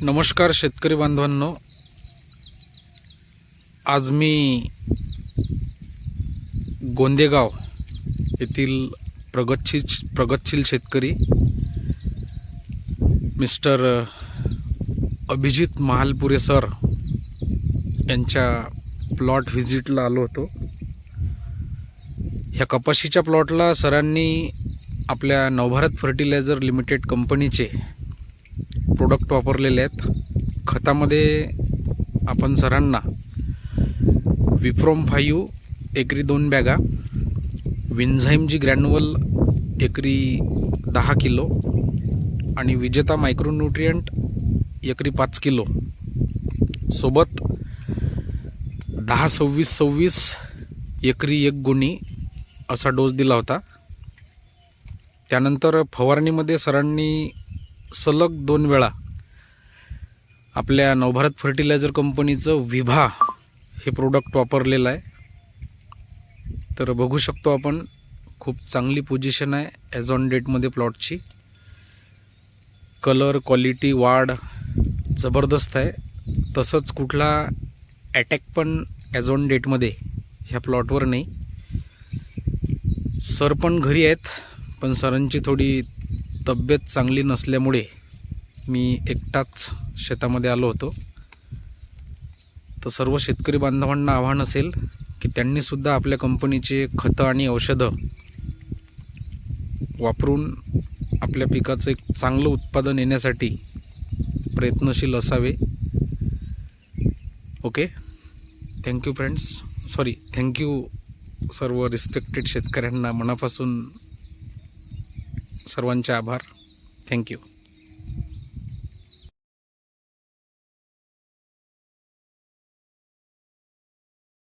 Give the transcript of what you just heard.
नमस्कार शेतकरी बांधवांनो, आज मी गोंदेगाव येथील प्रगतशील शेतकरी मिस्टर अभिजित महालपुरे सर यांच्या प्लॉट व्हिजिटला आलो होतो। ह्या कपाशीच्या प्लॉटला सरांनी आपल्या नवभारत फर्टिलायझर लिमिटेड कंपनीचे प्रोडक्ट वापरलेले आहेत। खतामध्ये आपण सरांना विप्रोम 5 एकरी 2 बॅगा, विन्झाईमजी ग्रॅन्युअल एकरी 10 किलो आणि विजेता मायक्रोन्यूट्रिएंट एकरी 5 किलो सोबत 10-26-26 एकरी 1 गुणी असा डोस दिला होता। त्यानंतर फवारणीमध्ये सरांनी सलग 2 वेळा आपल्या नवभारत फर्टिलायझर कंपनीचं विभा हे प्रोडक्ट वापरलेलं आहे। तर बघू शकतो आपण, खूप चांगली पोझिशन आहे ॲज ऑन डेटमध्ये प्लॉटची। कलर, क्वालिटी, वाढ जबरदस्त आहे। तसंच कुठला अटॅक पण ॲज ऑन डेटमध्ये ह्या प्लॉटवर नाही। सर पण घरी आहेत, पण सरांची थोडी तब्येत चांगली नसल्यामुळे मी एकटाच शेतामध्ये आलो होतो। तर सर्व शेतकरी बांधवांना आव्हान असेल की त्यांनीसुद्धा आपल्या कंपनीचे खतं आणि औषधं वापरून आपल्या पिकाचं एक चांगलं उत्पादन येण्यासाठी प्रयत्नशील असावे। ओके, थँक्यू फ्रेंड्स, थँक्यू सर्व रिस्पेक्टेड शेतकऱ्यांना, मनापासून सर्वांचे आभार। थँक्यू।